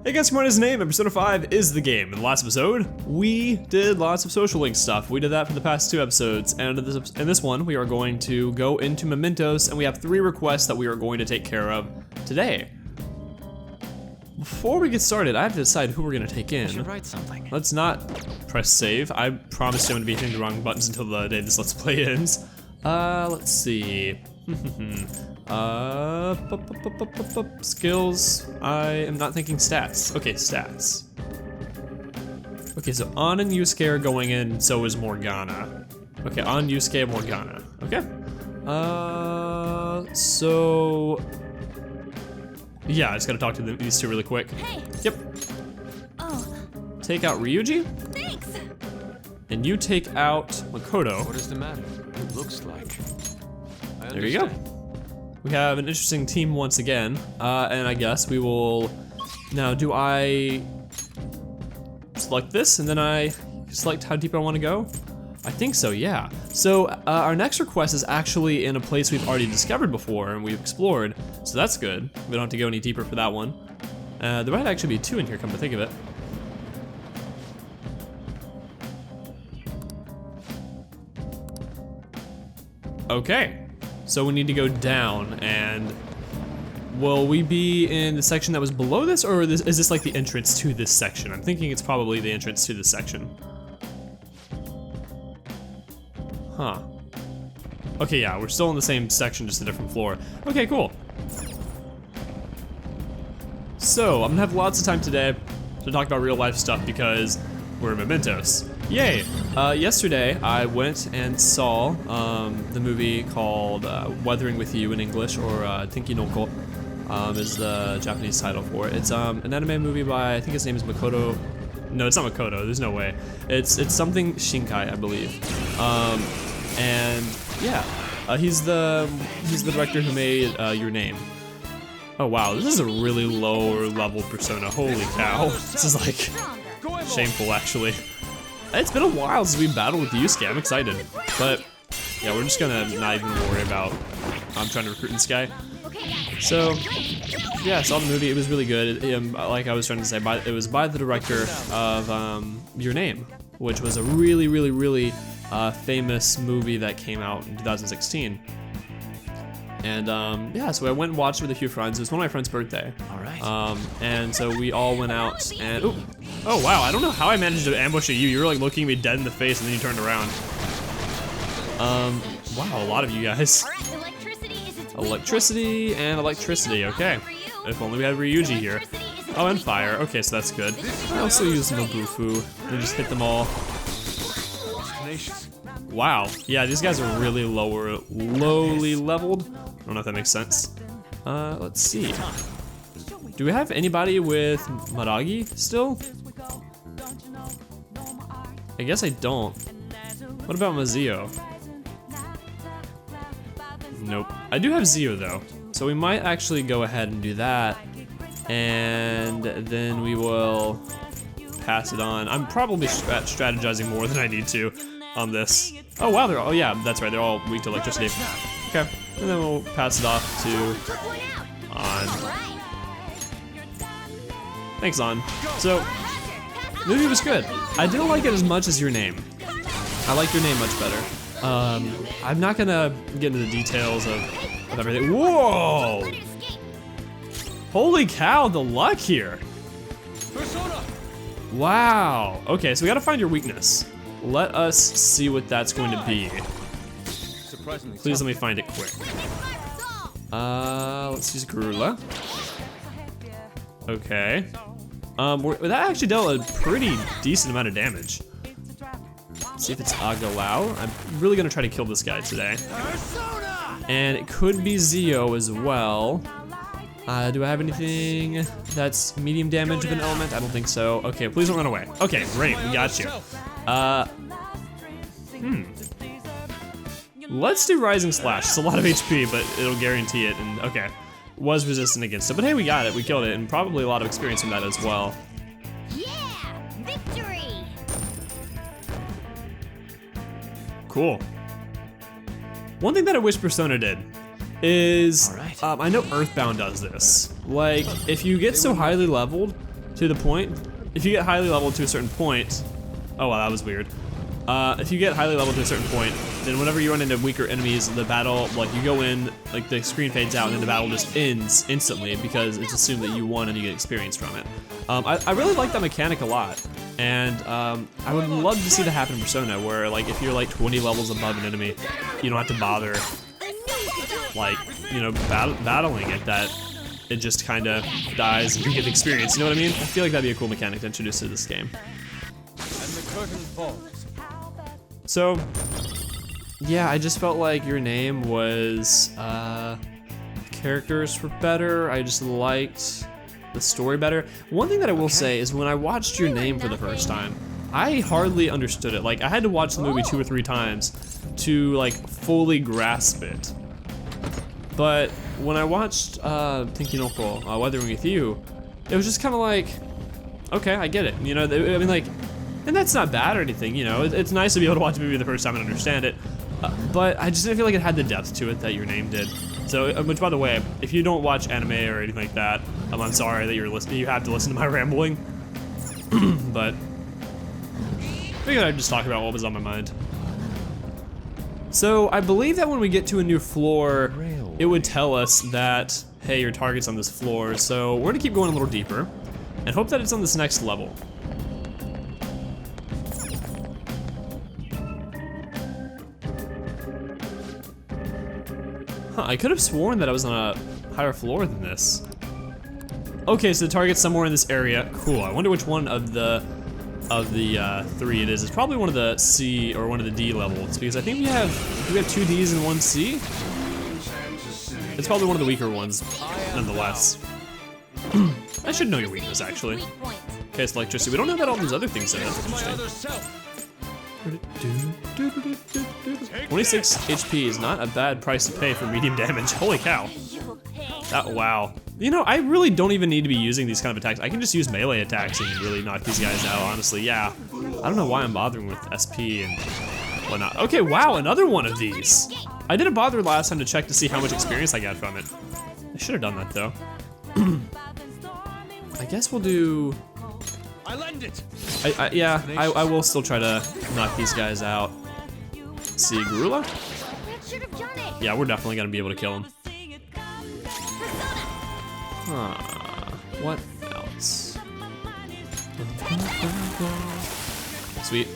Hey guys, what is his name? And Persona 5 is the game. In the last episode, we did lots of social link stuff. We did that for the past 2 episodes, and in this one, we are going to go into Mementos, and we have 3 requests that we are going to take care of today. Before we get started, I have to decide who we're gonna take in. I should write something. Let's not press save. I promise you I'm gonna be hitting the wrong buttons until the day this Let's Play ends. Let's see. Skills. I am not thinking stats. Okay, stats. Okay, so An and Yusuke are going in, so is Morgana. Okay, An, Yusuke, Morgana. Okay. So yeah, I just gotta talk to these 2 really quick. Hey. Yep. Oh, Take out Ryuji, thanks. and you take out Makoto. What is the matter? It looks like. There you go. We have an interesting team once again, and I guess we will. Now, do I select this and then I select how deep I want to go? I think so, yeah. So our next request is actually in a place we've already discovered before and we've explored, so that's good. We don't have to go any deeper for that one. There might actually be 2 in here, come to think of it. Okay. So we need to go down, and will we be in the section that was below this, or is this like the entrance to this section? I'm thinking it's probably the entrance to this section. Huh. Okay, yeah, we're still in the same section, just a different floor. Okay, cool. So, I'm gonna have lots of time today to talk about real life stuff because we're Mementos. Yay! Yesterday, I went and saw the movie called Weathering with You in English, or Tenki no Ko is the Japanese title for it. It's an anime movie by, I think his name is Makoto. No, it's not Makoto, there's no way. It's something Shinkai, I believe. And yeah, he's the director who made Your Name. Oh wow, this is a really lower level Persona, holy cow. This is like shameful actually. It's been a while since we battled with Yusuke, I'm excited. But yeah, we're just gonna not even worry about trying to recruit this guy. So yeah, I saw the movie, it was really good. Like I was trying to say, it was by the director of Your Name, which was a really famous movie that came out in 2016. And yeah, so I went and watched it with a few friends. It was one of my friend's birthday. All right. And so we all went out and, ooh, oh wow, I don't know how I managed to ambush you. You were like looking me dead in the face and then you turned around. Wow, a lot of you guys. Electricity and electricity, okay. If only we had Ryuji here. Oh, and fire, okay, so that's good. I also use Mabufu and just hit them all. Wow, yeah, these guys are really lowly leveled. I don't know if that makes sense. Let's see. Do we have anybody with Maragi still? I guess I don't. What about Mazio? Nope. I do have Zio though, so we might actually go ahead and do that, and then we will pass it on. I'm probably strategizing more than I need to on this. Oh wow, oh yeah, that's right, they're all weak to electricity. Okay, and then we'll pass it off to An. Thanks, An. So, the movie was good. I didn't like it as much as Your Name. I like Your Name much better. I'm not gonna get into the details of everything. Whoa! Holy cow, the luck here. Wow. Okay, so we gotta find your weakness. Let us see what that's going to be. Please let me find it quick. Let's use Garula. Okay. That actually dealt a pretty decent amount of damage. Let's see if it's Agalao. I'm really gonna try to kill this guy today. And it could be Zio as well. Do I have anything that's medium damage of an element? I don't think so. Okay, please don't run away. Okay, great, we got you. Let's do Rising Slash. It's a lot of HP, but it'll guarantee it, and okay. Was resistant against it, but hey, we got it, we killed it, and probably a lot of experience from that as well. Yeah, victory. Cool. One thing that I wish Persona did is, All right. I know Earthbound does this. Like, if you get so highly leveled, to the point, if you get highly leveled to a certain point, oh wow, that was weird. If you get highly leveled to a certain point, then whenever you run into weaker enemies, the battle, like you go in, like the screen fades out and then the battle just ends instantly because it's assumed that you won and you get experience from it. I really like that mechanic a lot, and I would love to see that happen in Persona, where like if you're like 20 levels above an enemy, you don't have to bother like, you know, battling it, that it just kind of dies and you get experience, you know what I mean? I feel like that'd be a cool mechanic to introduce to this game. And the curtain falls. So, yeah, I just felt like your name was, characters were better. I just liked the story better. One thing that I will say is when I watched your name for the first time, I hardly understood it. Like, I had to watch the movie 2 or 3 times to, like, fully grasp it. But when I watched, Tenkinoko, Weathering With You, it was just kind of like, okay, I get it. You know, I mean, like, and that's not bad or anything, you know. It's nice to be able to watch a movie the first time and understand it. But I just didn't feel like it had the depth to it that your name did. So, which by the way, if you don't watch anime or anything like that, I'm sorry that you're listening. You have to listen to my rambling. But I figured I'd just talk about what was on my mind. So I believe that when we get to a new floor, it would tell us that, hey, your target's on this floor. So we're gonna keep going a little deeper and hope that it's on this next level. Huh, I could have sworn that I was on a higher floor than this. Okay, so the target's somewhere in this area. Cool, I wonder which one of the 3 it is. It's probably one of the C or one of the D levels, because I think we have 2 Ds and 1 C? It's probably one of the weaker ones, nonetheless. I should know your weakness, actually. Okay, it's electricity. We don't know about all these other things, though. That's interesting. 26 HP is not a bad price to pay for medium damage. Holy cow. Wow. You know, I really don't even need to be using these kind of attacks. I can just use melee attacks and really knock these guys out, honestly. Yeah. I don't know why I'm bothering with SP and whatnot. Okay, wow, another one of these. I didn't bother last time to check to see how much experience I got from it. I should have done that, though. I guess we'll do... I lend it. I will still try to knock these guys out. Let's see, Garula? Yeah, we're definitely gonna be able to kill him. What else? Sweet.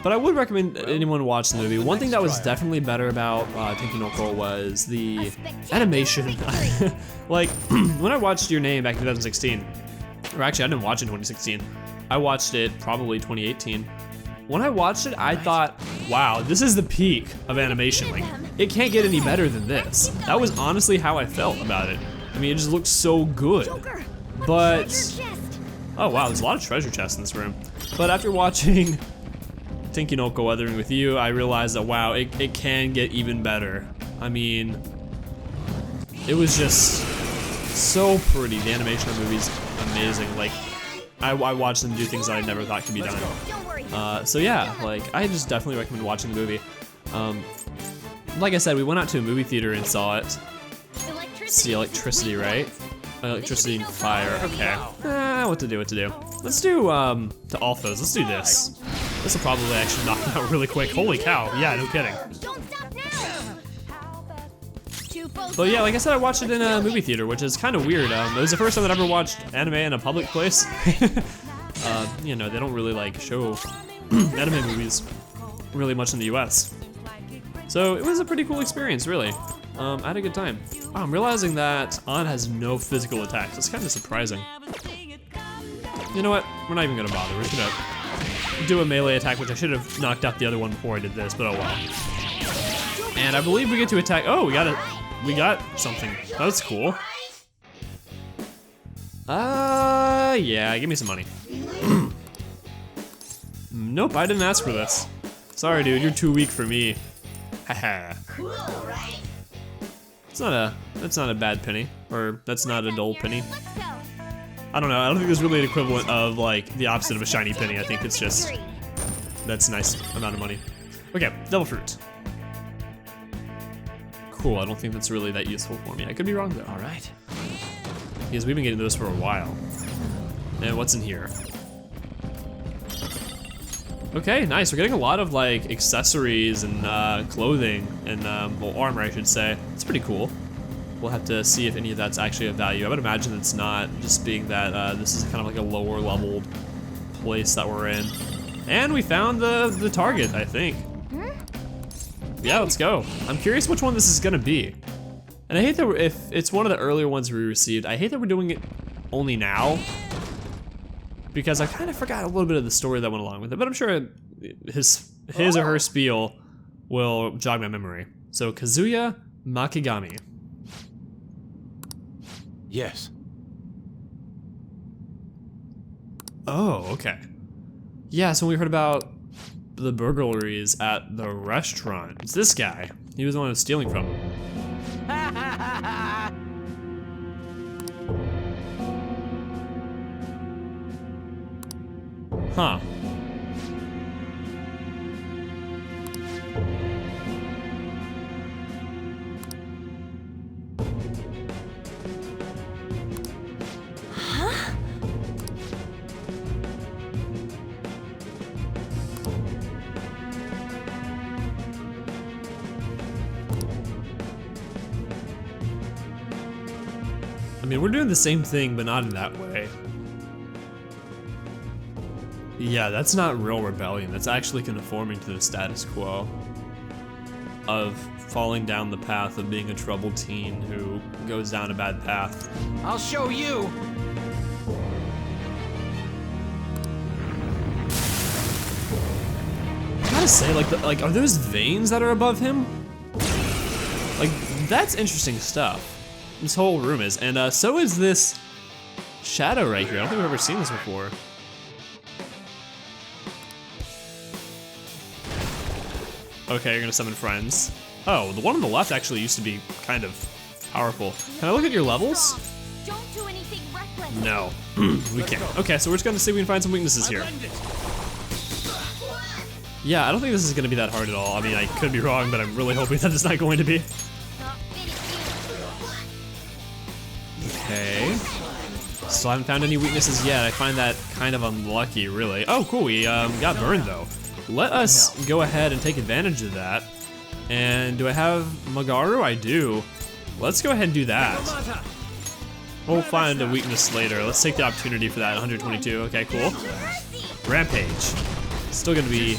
But I would recommend anyone watch the movie. One thing that was definitely better about Tenkinoko was the animation. Like, when I watched Your Name back in 2016, or actually I didn't watch it in 2016, I watched it probably 2018. When I watched it, I thought, wow, this is the peak of animation. Like, it can't get any better than this. That was honestly how I felt about it. I mean, it just looked so good. But, oh wow, there's a lot of treasure chests in this room. But after watching Tenkinoko Weathering With You, I realized that, wow, it can get even better. I mean, it was just so pretty. The animation of the movie's amazing. Like, I watched them do things that I never thought could be done. So yeah, like, I just definitely recommend watching the movie. Like I said, we went out to a movie theater and saw it. See, electricity, right? Electricity and fire, okay. What to do. Let's do, to all foes, let's do this. This will probably actually knock him out really quick. Holy cow, yeah, no kidding. But yeah, like I said, I watched it in a movie theater, which is kind of weird. It was the first time that I ever watched anime in a public place. You know, they don't really like show anime movies really much in the US. So it was a pretty cool experience, really. I had a good time. Wow, I'm realizing that An has no physical attacks. It's kind of surprising. You know what? We're not even gonna bother. We're just gonna do a melee attack, which I should have knocked out the other one before I did this, but oh well. And I believe we get to attack. Oh, we got something. That's cool. Yeah, give me some money. Nope, I didn't ask for this. Sorry, dude, you're too weak for me. Haha. That's not a bad penny, or that's not a dull penny. I don't know. I don't think there's really an equivalent of like the opposite of a shiny penny. I think it's just that's a nice amount of money. Okay, devil fruit. Cool. I don't think that's really that useful for me. I could be wrong though. All right. because we've been getting those for a while. And what's in here? Okay, nice. We're getting a lot of like accessories and clothing and well, armor, I should say. It's pretty cool. We'll have to see if any of that's actually of value. I would imagine it's not, just being that this is kind of like a lower leveled place that we're in. And we found the target, I think. Yeah, let's go. I'm curious which one this is gonna be. And I hate that if it's one of the earlier ones we received, I hate that we're doing it only now, because I kind of forgot a little bit of the story that went along with it, but I'm sure his or her spiel will jog my memory. So Kazuya Makigami. Yes. Oh, okay. Yeah, so we heard about the burglaries at the restaurant. It's this guy. He was the one who was stealing from him. Huh. I mean, we're doing the same thing, but not in that way. Yeah, that's not real rebellion. That's actually conforming to the status quo of falling down the path of being a troubled teen who goes down a bad path. I'll show you. I gotta say, like, are those veins that are above him? Like, that's interesting stuff. This whole room is, and so is this shadow right here. I don't think we've ever seen this before. Okay, you're gonna summon friends. Oh, the one on the left actually used to be kind of powerful. Can I look at your levels? Don't do anything reckless. No, we can't. Okay, so we're just gonna see if we can find some weaknesses here. Yeah, I don't think this is gonna be that hard at all. I mean, I could be wrong, but I'm really hoping that it's not going to be. Okay. Still haven't found any weaknesses yet. I find that kind of unlucky, really. Oh, cool, we got burned though. Let us go ahead and take advantage of that. And do I have Magaru? I do. Let's go ahead and do that. We'll find a weakness later. Let's take the opportunity for that. 122, okay, cool. Rampage. Still gonna be...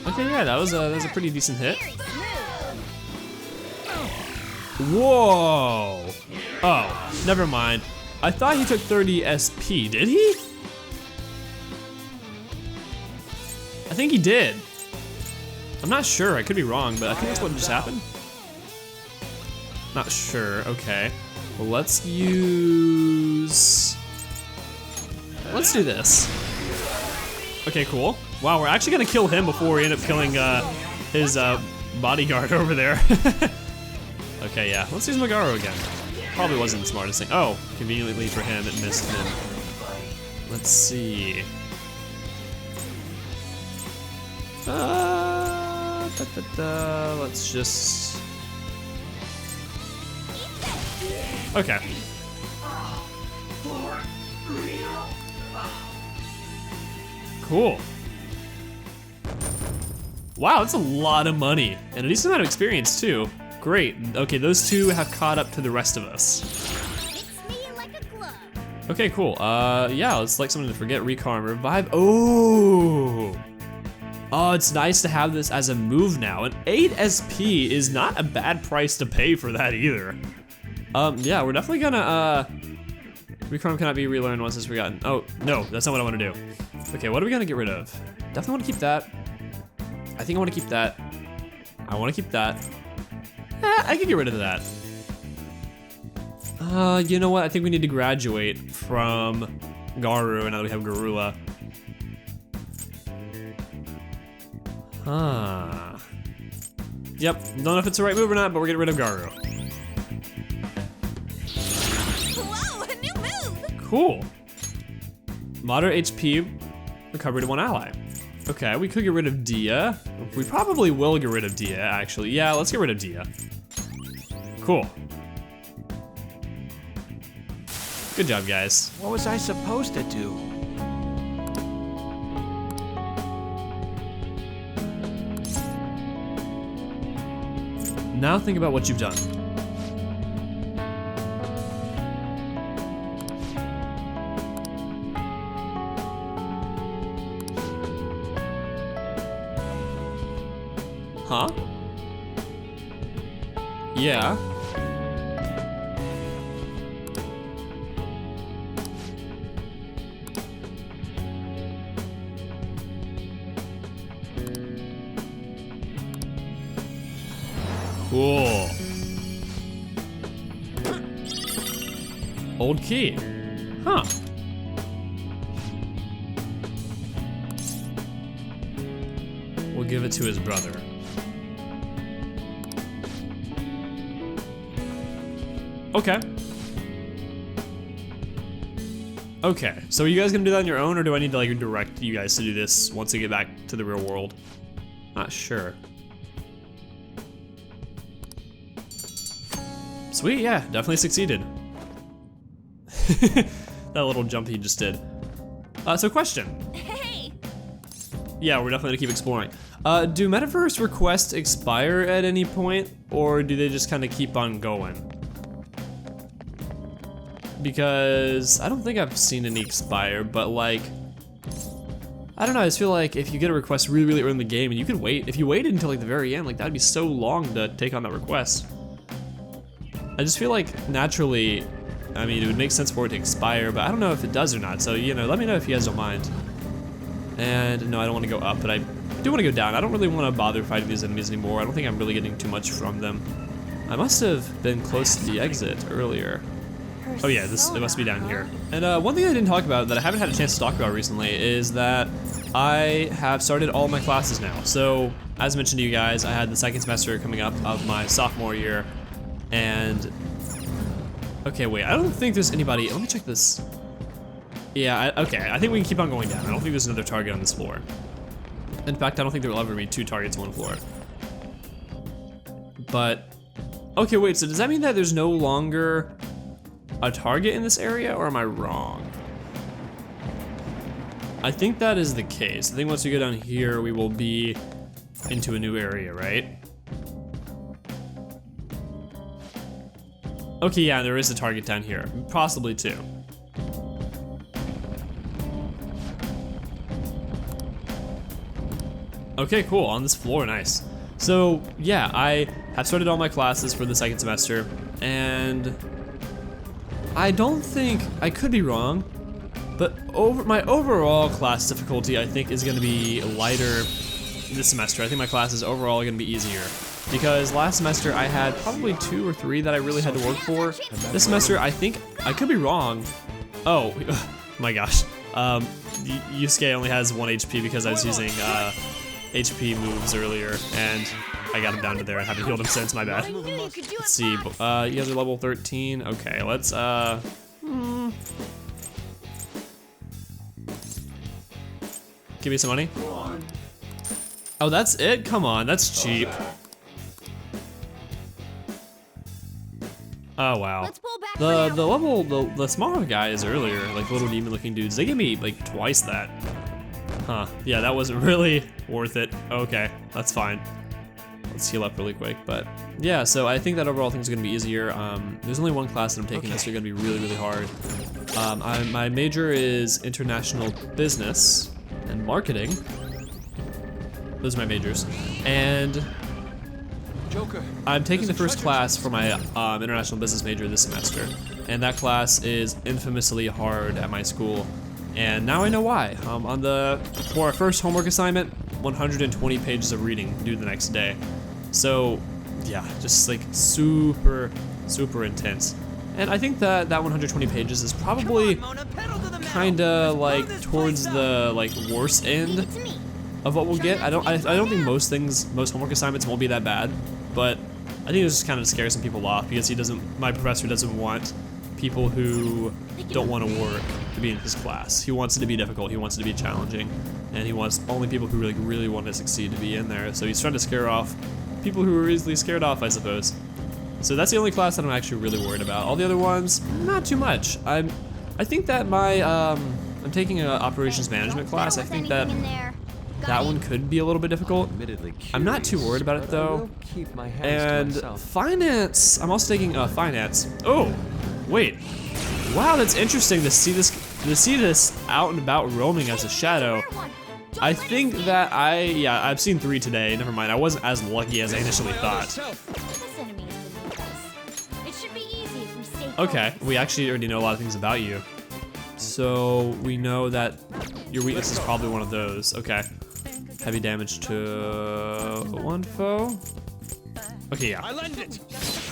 Okay, yeah, that was a pretty decent hit. Whoa! Oh, never mind. I thought he took 30 SP, did he? I think he did. I'm not sure, I could be wrong, but I think that's what just happened. Not sure, okay. Well, let's do this. Okay, cool. Wow, we're actually gonna kill him before we end up killing his bodyguard over there. Okay, yeah, let's use Magaru again. Probably wasn't the smartest thing. Oh, conveniently for him, it missed him. Let's see. Let's just... Okay. Cool. Wow, that's a lot of money. And a decent amount of experience, too. Great. Okay, those two have caught up to the rest of us. Fits me like a glove. Okay, cool. Yeah, let's like something to forget. Recall and revive. Oh! Oh, it's nice to have this as a move now. And 8 SP is not a bad price to pay for that either. Yeah, we're definitely gonna, Recall cannot be relearned once it's forgotten. Oh, no, that's not what I wanna do. Okay, what are we gonna get rid of? Definitely wanna keep that. I think I wanna keep that. I wanna keep that. I can get rid of that. You know what? I think we need to graduate from Garu now that we have Garula. Huh. Yep, don't know if it's the right move or not, but we're getting rid of Garu. Whoa, a new move! Cool. Moderate HP, recovery to one ally. Okay, we could get rid of Dia. We probably will get rid of Dia, actually. Yeah, let's get rid of Dia. Cool. Good job, guys. What was I supposed to do? Now think about what you've done. Huh? Yeah. Cool. Old key. Huh. We'll give it to his brother. Okay. Okay, so are you guys gonna do that on your own, or do I need to like direct you guys to do this once we get back to the real world? Not sure. Sweet, yeah, definitely succeeded. That little jump he just did. So question. Hey! Yeah, we're definitely gonna keep exploring. Do metaverse requests expire at any point, or do they just kind of keep on going? Because I don't think I've seen any expire, but like, I don't know, I just feel like if you get a request really, really early in the game, and you can wait, if you waited until like the very end, like that'd be so long to take on that request. I just feel like naturally, I mean, it would make sense for it to expire, but I don't know if it does or not. So, you know, let me know if you guys don't mind. And no, I don't want to go up, but I do want to go down. I don't really want to bother fighting these enemies anymore. I don't think I'm really getting too much from them. I must have been close to the exit earlier. Oh yeah, it must be down here. And one thing I didn't talk about that I haven't had a chance to talk about recently is that I have started all my classes now. So, as mentioned to you guys, I had the second semester coming up of my sophomore year. And, okay, wait, I don't think there's anybody, let me check this. Yeah, okay, I think we can keep on going down. I don't think there's another target on this floor. In fact, I don't think there will ever be 2 targets on one floor. But, okay, wait, so does that mean that there's no longer a target in this area, or am I wrong? I think that is the case. I think once we go down here, we will be into a new area, right? Okay, yeah, there is a target down here. Possibly 2. Okay, cool, on this floor, nice. So, yeah, I have started all my classes for the second semester, and I don't think, I could be wrong, but my overall class difficulty, I think, is gonna be lighter this semester. I think my classes overall are gonna be easier. Because last semester I had probably 2 or 3 that I really had to work for. This semester I think, I could be wrong. Oh, my gosh. Yusuke only has 1 HP because I was using HP moves earlier, and I got him down to there and haven't healed him since, my bad. Let's see, you guys are level 13. Okay, let's, give me some money. Oh, that's it? Come on, that's cheap. Oh wow. The smaller guys earlier, like little demon looking dudes, they gave me like twice that. Huh, yeah, that wasn't really worth it. Okay, that's fine. Let's heal up really quick, but yeah, so I think that overall things are gonna be easier. There's only 1 class that I'm taking that's gonna be really, really hard. My major is international business and marketing. Those are my majors. And I'm taking the first class for my international business major this semester, and that class is infamously hard at my school, and now I know why. For our first homework assignment, 120 pages of reading due the next day. So yeah, just like super, super intense. And I think that 120 pages is probably kinda like towards the like worst end of what we'll get. I don't think most homework assignments won't be that bad, but I think it just kind of scares some people off because my professor doesn't want people who don't want to work to be in his class. He wants it to be difficult, he wants it to be challenging, and he wants only people who really want to succeed to be in there. So he's trying to scare off people who are easily scared off, I suppose. So that's the only class that I'm actually really worried about. All the other ones, not too much. I think that my, I'm taking an operations management class. I think that one could be a little bit difficult. I'm not too worried about it though. And finance, I'm also taking finance. Oh, wait. Wow, that's interesting to see this out and about roaming as a shadow. I think that I've seen 3 today. Never mind, I wasn't as lucky as I initially thought. Okay, we actually already know a lot of things about you. So we know that your weakness is probably one of those. Okay. Heavy damage to 1 foe. Okay, yeah.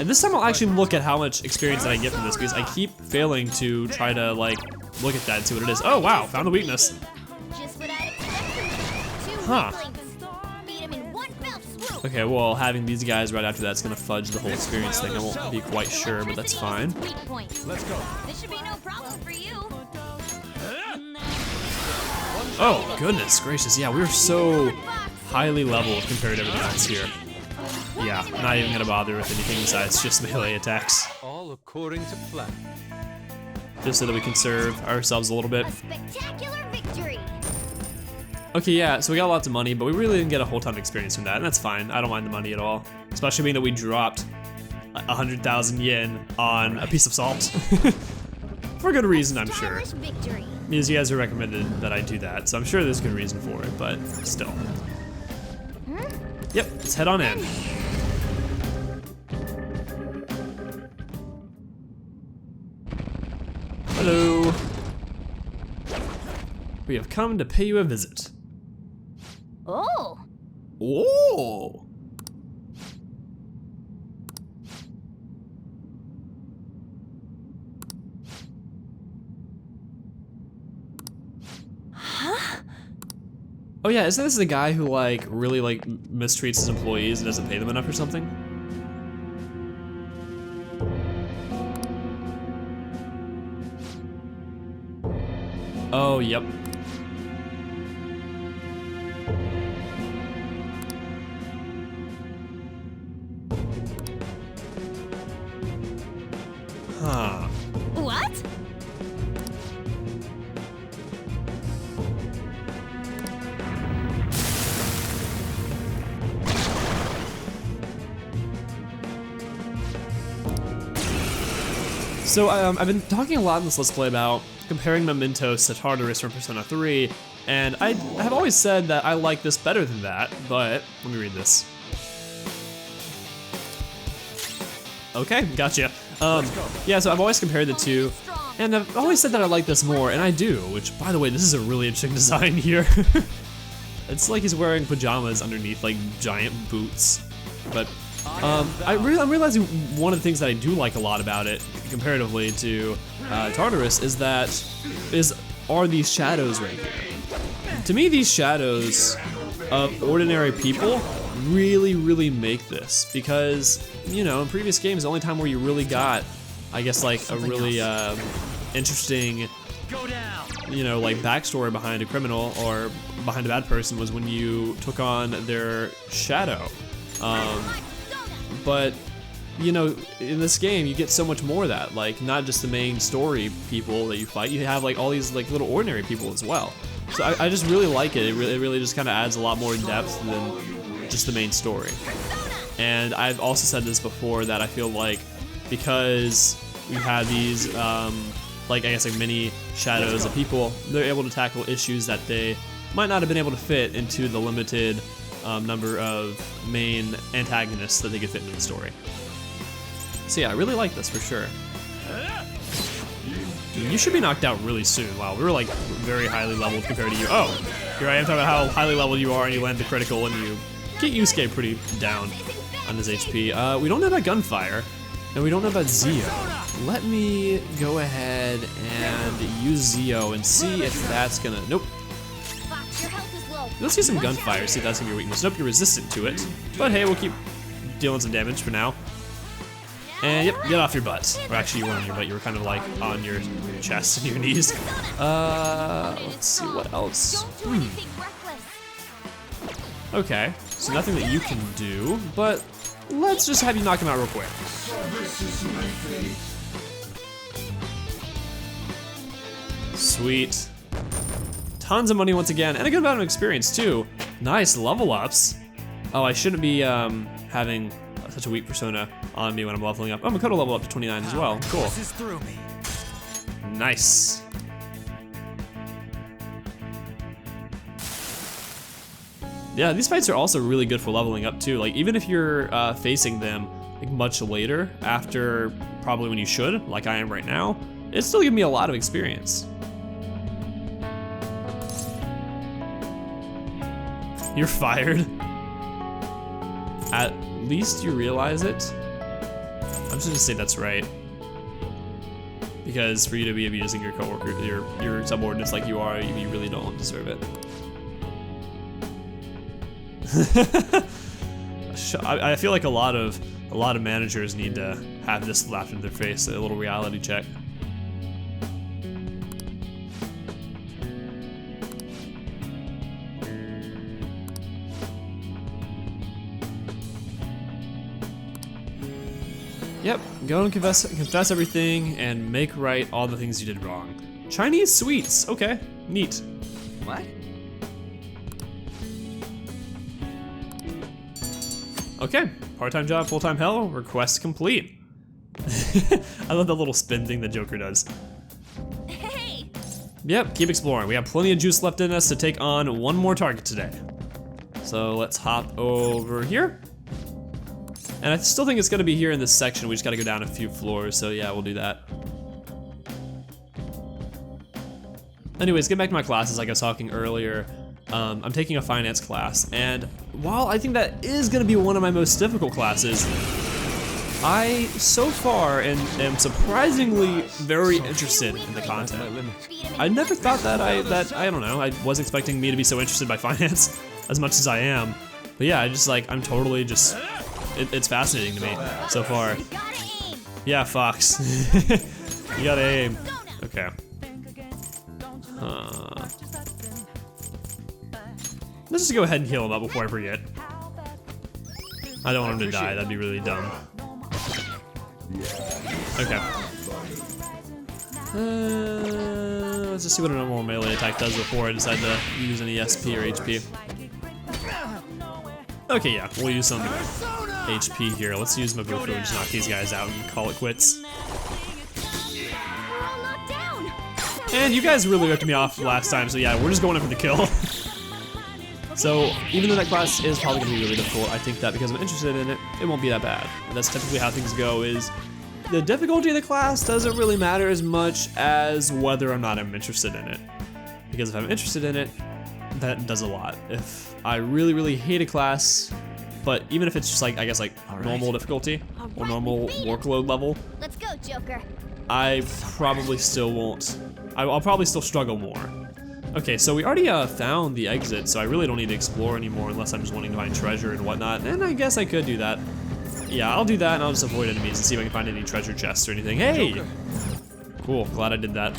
And this time I'll actually look at how much experience that I get from this because I keep failing to try to like look at that and see what it is. Oh wow, found the weakness. Huh. Okay, well, having these guys right after that's gonna fudge the whole experience thing. I won't be quite sure, but that's fine. Let's go. This should be no problem for you. Oh, goodness gracious. Yeah, we were so highly leveled compared to everything else here. Yeah, not even gonna bother with anything besides just melee attacks. All according to plan. Just so that we can serve ourselves a little bit. A spectacular victory. Okay, yeah, so we got lots of money, but we really didn't get a whole ton of experience from that, and that's fine. I don't mind the money at all. Especially being that we dropped 100,000 yen on a piece of salt. For good reason, I'm sure. Victory. Because you guys have recommended that I do that, so I'm sure there's good reason for it, but still. Yep, let's head on in. Hello. We have come to pay you a visit. Oh. Oh. Oh yeah, isn't this the guy who like really like mistreats his employees and doesn't pay them enough or something? Oh, yep. Huh. What? So I've been talking a lot in this Let's Play about comparing Mementos to Tartarus from Persona 3, and I have always said that I like this better than that, but let me read this. Okay, gotcha. Yeah, so I've always compared the two, and I've always said that I like this more, and I do, which, by the way, this is a really interesting design here. It's like he's wearing pajamas underneath, like, giant boots. But I'm realizing one of the things that I do like a lot about it, comparatively to Tartarus, are these shadows right here. To me, these shadows of ordinary people really make this, because, you know, in previous games, the only time where you really got, I guess, like a really interesting, you know, like backstory behind a criminal or behind a bad person was when you took on their shadow. But, you know, in this game, you get so much more of that. Like, not just the main story people that you fight, you have like all these like little ordinary people as well. So I just really like it. It really just kind of adds a lot more depth than just the main story. And I've also said this before, that I feel like because we have these, like I guess like mini shadows of people, they're able to tackle issues that they might not have been able to fit into the limited number of main antagonists that they could fit into the story. So yeah, I really like this for sure. You should be knocked out really soon. Wow, we were like very highly leveled compared to you. Oh, here I am talking about how highly leveled you are, and you land the critical, and you get Yusuke pretty down on his HP. We don't know about gunfire, and we don't know about Zio. Let me go ahead and use Zio and see if that's gonna, nope. Let's use some gunfire, see if that's gonna be your weakness. Nope, you're resistant to it. But hey, we'll keep dealing some damage for now. And yep, get off your butt. Or actually, you weren't on your butt, you were kind of like on your chest and your knees. Let's see what else. Okay, so nothing that you can do, but let's just have you knock him out real quick. Sweet. Tons of money once again, and a good amount of experience too. Nice level ups. Oh, I shouldn't be having such a weak persona on me when I'm leveling up. Oh, I'm gonna level up to 29 as well. Cool. Nice. Yeah, these fights are also really good for leveling up too. Like even if you're facing them like much later, after probably when you should, like I am right now, it's still giving me a lot of experience. You're fired. At least you realize it. I'm just gonna say that's right. Because for you to be abusing your coworker, your subordinates like you are, you really don't deserve it. I feel like a lot of managers need to have this laughed in their face, a little reality check. Yep, go and confess everything and make right all the things you did wrong. Chinese sweets, okay, neat. What? Okay, part-time job, full-time hell, request complete. I love the little spin thing the Joker does. Hey! Yep, keep exploring. We have plenty of juice left in us to take on one more target today. So let's hop over here. And I still think it's gonna be here in this section. We just gotta go down a few floors, so yeah, we'll do that. Anyways, get back to my classes like I was talking earlier. I'm taking a finance class, and while I think that is gonna be one of my most difficult classes, I, so far, am surprisingly very interested in the content. I never thought that I don't know, I wasn't expecting me to be so interested by finance as much as I am. But yeah, I'm totally just, it's fascinating to me so far. Yeah, Fox. You gotta aim. Okay. Let's just go ahead and heal him up before I forget. I don't want him to die, that'd be really dumb. Okay. Let's just see what a normal melee attack does before I decide to use any SP or HP. Okay, yeah, we'll use some HP here. Let's use Mabufu and just knock these guys out and call it quits. And you guys really ripped me off last time, so yeah, we're just going in for the kill. So, even though that class is probably gonna be really difficult, I think that because I'm interested in it, it won't be that bad. And that's typically how things go, is the difficulty of the class doesn't really matter as much as whether or not I'm interested in it. Because if I'm interested in it, that does a lot. If I really, really hate a class, but even if it's just like, I guess like normal difficulty or normal workload level, Let's go, Joker. I probably still won't. I'll probably still struggle more. Okay, so we already found the exit, so I really don't need to explore anymore unless I'm just wanting to find treasure and whatnot, and I guess I could do that. Yeah, I'll do that, and I'll just avoid enemies and see if I can find any treasure chests or anything. Hey! Cool, glad I did that.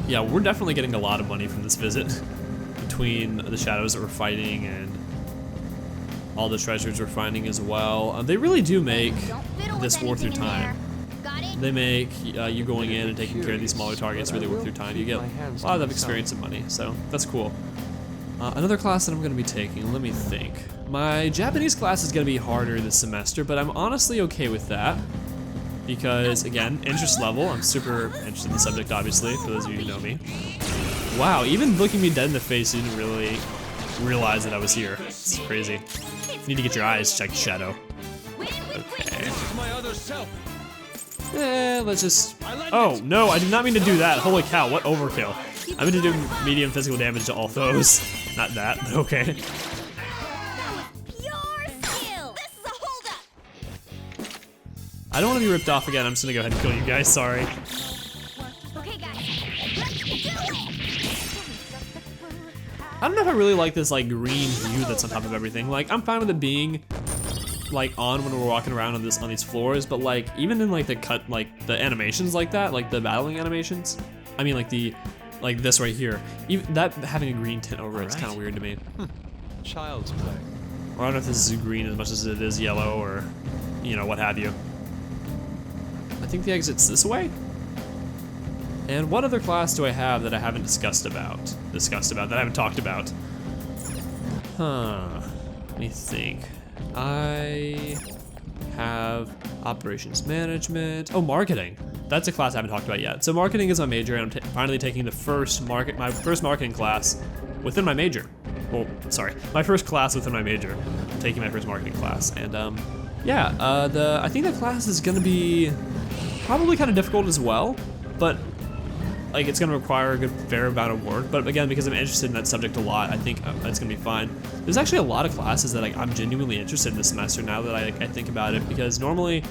Yeah, we're definitely getting a lot of money from this visit. Between the shadows that we're fighting and all the treasures we're finding as well. They really do make this worth your time. They make you going in and taking care of these smaller targets really worth your time. You get a lot of experience and money, so that's cool. Another class that I'm gonna be taking, let me think. My Japanese class is gonna be harder this semester, but I'm honestly okay with that. Because, again, interest level, I'm super interested in the subject, obviously, for those of you who know me. Wow, even looking me dead in the face, you didn't really realize that I was here. It's crazy. You need to get your eyes checked, Shadow. Okay. Let's just... Oh, no, I did not mean to do that. Holy cow, what overkill. I meant to do medium physical damage to all foes. Not that, but okay. I don't want to be ripped off again. I'm just gonna go ahead and kill you guys, sorry. Okay, guys. Let's do it. I don't know if I really like this like green hue that's on top of everything. Like, I'm fine with it being like on when we're walking around on these floors, but like even in like the animations like that, like the battling animations, I mean like this right here, even that having a green tint over it's kind of weird to me. Child's play. Or I don't know if this is green as much as it is yellow or, you know, what have you. I think the exit's this way. And what other class do I have that I haven't discussed about? That I haven't talked about? Huh, let me think. I have operations management. Oh, marketing. That's a class I haven't talked about yet. So marketing is my major, and I'm finally taking my first marketing class within my major. Well, sorry, my first class within my major. I'm taking my first marketing class, and yeah, I think the class is gonna be probably kind of difficult as well, but like it's gonna require a good fair amount of work. But again, because I'm interested in that subject a lot, I think it's gonna be fine. There's actually a lot of classes that I'm genuinely interested in this semester now that I think about it, because normally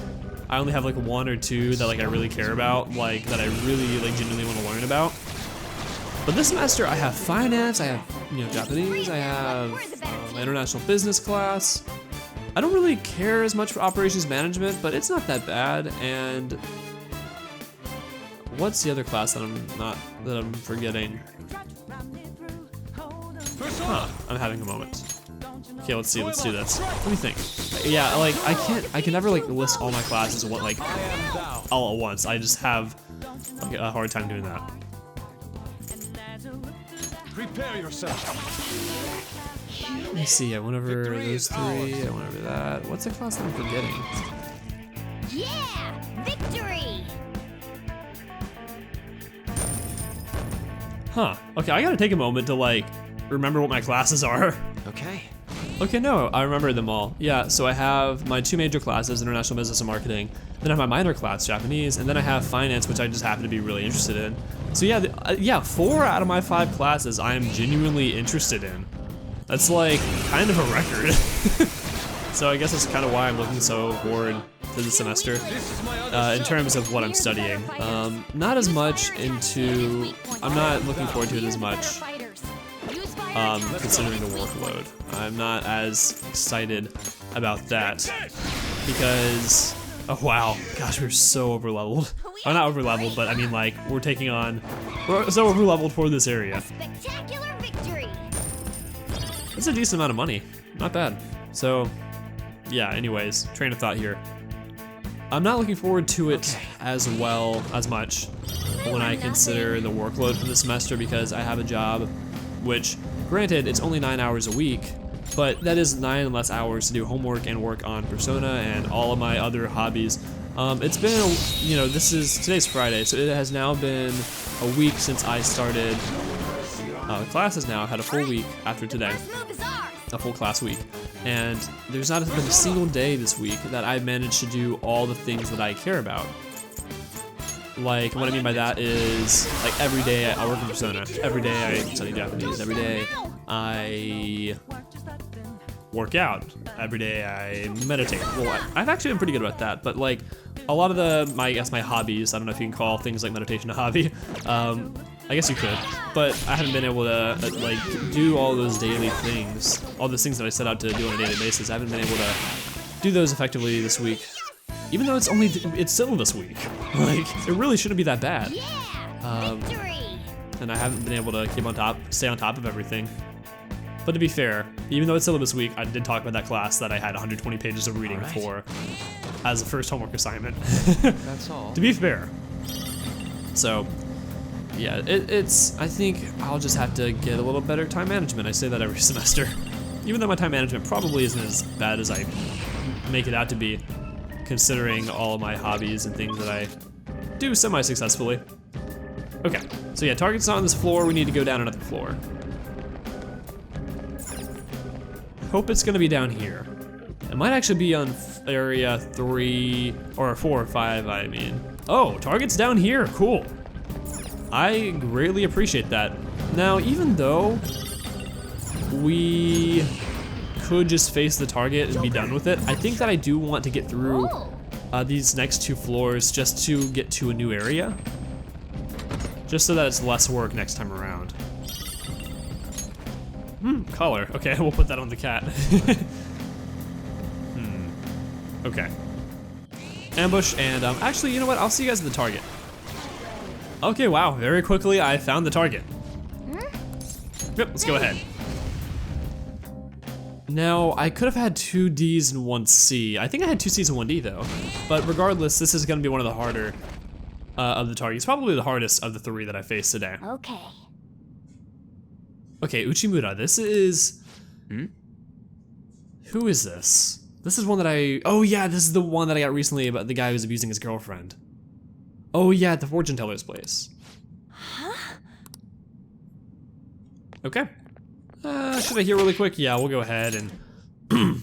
I only have like one or two that I really care about, like that I really genuinely want to learn about. But this semester I have finance, I have Japanese, I have my international business class. I don't really care as much for operations management, but it's not that bad. And what's the other class that I'm forgetting? Huh, I'm having a moment. Okay, let's see, let's do this. Let me think. Yeah, I can never list all my classes all at once. I just have a hard time doing that. Prepare yourself. Let me see, I went over those three, I went over that. What's the class that I'm forgetting? Yeah! Victory! Huh, okay, I gotta take a moment to remember what my classes are. Okay. Okay, no, I remember them all. Yeah, so I have my two major classes, international business and marketing. Then I have my minor class, Japanese, and then I have finance, which I just happen to be really interested in. So yeah, 4 out of my 5 classes I am genuinely interested in. That's kind of a record. So I guess that's kind of why I'm looking so forward to the semester in terms of what I'm studying. Not as much into, I'm not looking forward to it as much considering the workload. I'm not as excited about that because, oh wow, gosh, we're so overleveled. Well, not overleveled, but I mean we're so overleveled for this area. Spectacular victory! It's a decent amount of money, not bad. So yeah, anyways, train of thought here. I'm not looking forward to it as much when I consider the workload for the semester because I have a job which, granted, it's only 9 hours a week, but that is 9 less hours to do homework and work on Persona and all of my other hobbies. It's been, today's Friday, so it has now been a week since I started classes now. I had a full week after today, a full class week. And there's not been a single day this week that I've managed to do all the things that I care about. What I mean by that is, every day I work in Persona, every day I study Japanese, every day I work out, every day I meditate. Well, I've actually been pretty good about that, but a lot of my hobbies, I don't know if you can call things like meditation a hobby, I guess you could, but I haven't been able to do all those daily things, all those things that I set out to do on a daily basis. I haven't been able to do those effectively this week. Even though it's still this week. It really shouldn't be that bad. Victory! And I haven't been able to stay on top of everything. But to be fair, even though it's still this week, I did talk about that class that I had 120 pages of reading for as a first homework assignment. That's all. To be fair. So, yeah, I think I'll just have to get a little better time management. I say that every semester. Even though my time management probably isn't as bad as I make it out to be, considering all of my hobbies and things that I do semi-successfully. Okay, so yeah, target's not on this floor, we need to go down another floor. Hope it's gonna be down here. It might actually be on area 3, or 4 or 5, I mean. Oh, target's down here, cool. I greatly appreciate that. Now, even though we could just face the target and be done with it, I think that I do want to get through these next 2 floors just to get to a new area. Just so that it's less work next time around. Color. Okay, we'll put that on the cat. Okay. Ambush, and actually, you know what? I'll see you guys at the target. Okay, wow, very quickly I found the target. Yep, let's go ahead. Now, I could have had 2 Ds and 1 C. I think I had 2 Cs and 1 D though. But regardless, this is gonna be one of the harder of the targets. Probably the hardest of the 3 that I faced today. Okay. Okay, Uchimura, this is... Who is this? This is one that oh yeah, this is the one that I got recently about the guy who was abusing his girlfriend. Oh yeah, at the fortune teller's place. Huh? Okay. Should I heal really quick? Yeah, we'll go ahead and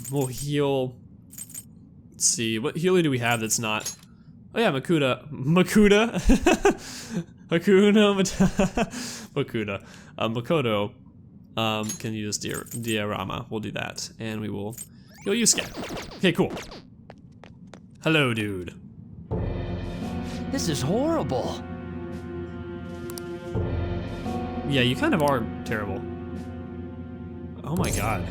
we'll heal. Let's see, what healer do we have that's not? Oh yeah, Makuta. Makuta. Makoto can use diorama. We'll do that, and we will heal Yusuke. Okay, cool. Hello, dude. This is horrible. Yeah, you kind of are terrible. Oh my god.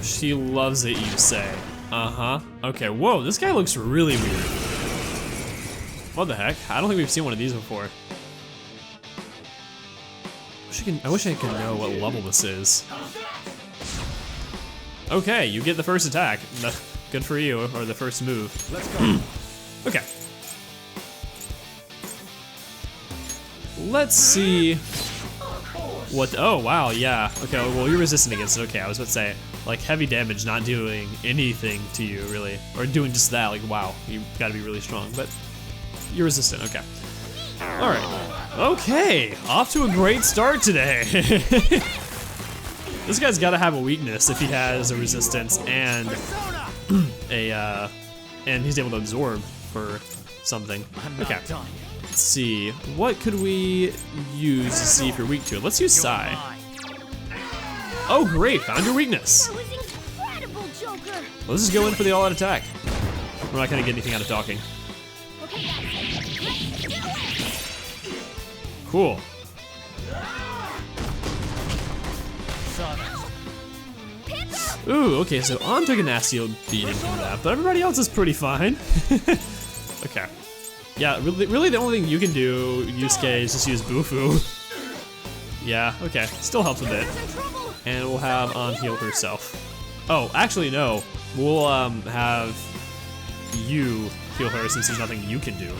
She loves it, you say. Uh-huh. Okay, whoa, this guy looks really weird. What the heck? I don't think we've seen one of these before. I wish I could know what level this is. Okay, you get the first attack. Good for you, or the first move. Let's go. Okay. Let's see what, oh wow, yeah. Okay, well you're resistant against it, okay, I was about to say, like heavy damage not doing anything to you really, or doing just that, like wow, you gotta be really strong, but you're resistant, okay. All right, okay, off to a great start today. This guy's gotta have a weakness if he has a resistance and and he's able to absorb for something. Okay. Let's see, what could we use to see if you're weak to it? Let's use Psy. Oh great, found your weakness. That was incredible, Joker. Let's just go in for the all-out attack. We're not gonna get anything out of talking. Okay, guys, let's do it. Cool. Ooh, okay, so On took a nasty old beating from that, but everybody else is pretty fine. Okay. Yeah, really the only thing you can do, Yusuke, is just use Bufu. Yeah, okay, still helps a bit. And we'll have On heal herself. Oh, actually no, we'll have you heal her since there's nothing you can do.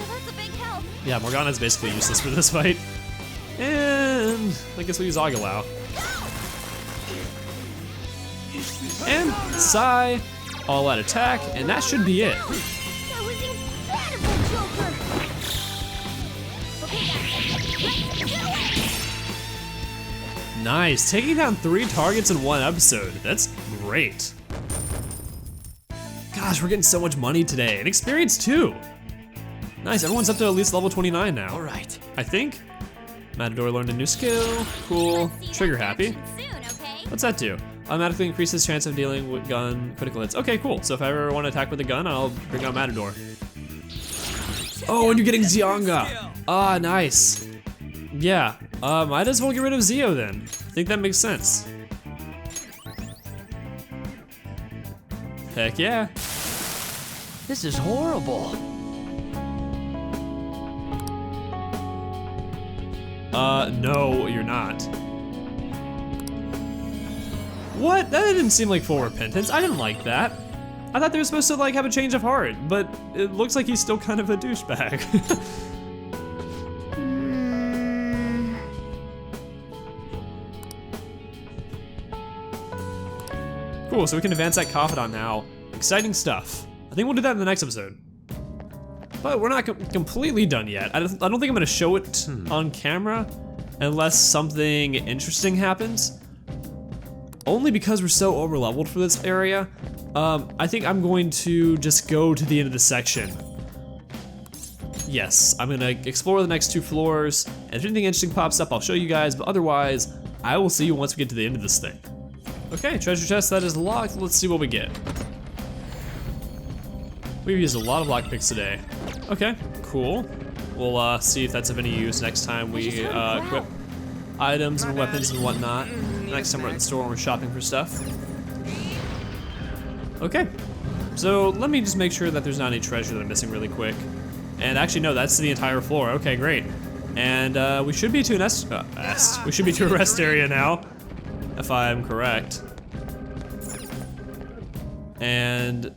That's a big help. Yeah, Morgana's basically useless for this fight. And I guess we'll use Agilao. And Psy, all out attack, and that should be it. That was incredible, Joker. Okay, guys, let's do it. Nice, taking down 3 targets in 1 episode. That's great. Gosh, we're getting so much money today, and experience too. Nice, everyone's up to at least level 29 now. All right. I think. Matador learned a new skill, cool. Trigger happy. Soon, okay? What's that do? Automatically increases chance of dealing with gun critical hits. Okay, cool. So if I ever want to attack with a gun, I'll bring out Matador. Oh, and you're getting Zionga. Ah, nice. Yeah, might as well get rid of Zio then. I think that makes sense. Heck yeah. This is horrible. No, you're not. What? That didn't seem like full repentance. I didn't like that. I thought they were supposed to like have a change of heart, but it looks like he's still kind of a douchebag. Cool, so we can advance that Confidant now. Exciting stuff. I think we'll do that in the next episode. But we're not completely done yet. I don't think I'm gonna show it on camera unless something interesting happens. Only because we're so over-leveled for this area. I think I'm going to just go to the end of the section. Yes, I'm gonna explore the next 2 floors, and if anything interesting pops up, I'll show you guys, but otherwise, I will see you once we get to the end of this thing. Okay, treasure chest, that is locked. Let's see what we get. We've used a lot of lockpicks today. Okay, cool. We'll see if that's of any use next time we equip items and weapons and whatnot. next time we're at the store and we're shopping for stuff. Okay, so let me just make sure that there's not any treasure that I'm missing really quick. And actually, no, that's the entire floor. Okay, great. And we should be to an we should be to a rest area now, if I'm correct. And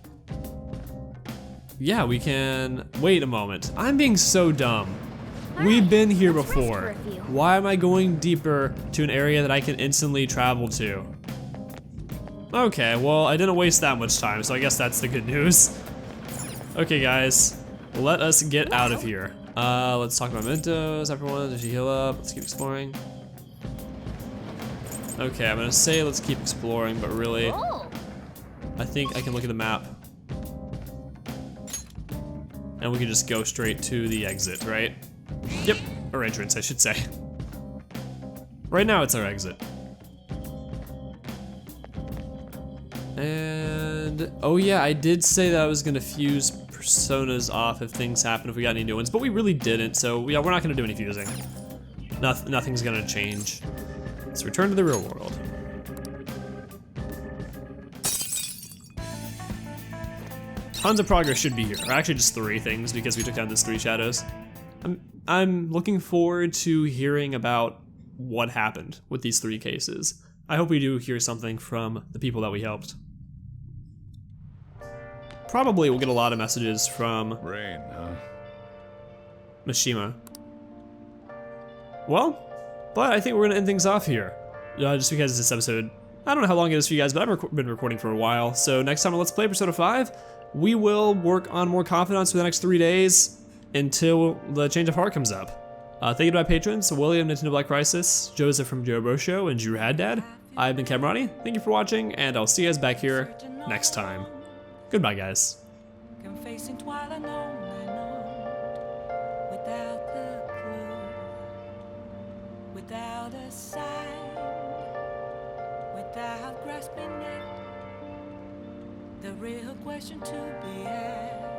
yeah, we can, wait a moment. I'm being so dumb. We've been here let's rest for before. a few. Why am I going deeper to an area that I can instantly travel to? Okay, well, I didn't waste that much time, so I guess that's the good news. Okay, guys, let us get out of here. Let's talk about Mementos. Everyone, did you heal up? Let's keep exploring. Okay, I'm gonna say let's keep exploring, but really, Oh, I think I can look at the map. And we can just go straight to the exit, right? Yep, or entrance, I should say. Right now, it's our exit. And, oh yeah, I did say that I was gonna fuse personas off if things happen, if we got any new ones, but we really didn't, so yeah, we're not gonna do any fusing. Nothing's gonna change. Let's return to the real world. Tons of progress should be here, or actually just 3 things because we took down those 3 shadows. I'm looking forward to hearing about what happened with these 3 cases. I hope we do hear something from the people that we helped. Probably we'll get a lot of messages from Rain, huh? Mishima. Well, but I think we're gonna end things off here. Just because this episode, I don't know how long it is for you guys, but I've been recording for a while. So next time on Let's Play Persona 5, we will work on more confidence for the next 3 days until the change of heart comes up. Thank you to my patrons, William, Nintendo Black Crisis, Joseph from Joe Bro Show, and Drew Haddad. I've been Camerati. Thank you for watching, and I'll see you guys back here next time. Goodbye, guys. Confessing while I know, without the clue, without a sign, without grasping it, the real question to be asked.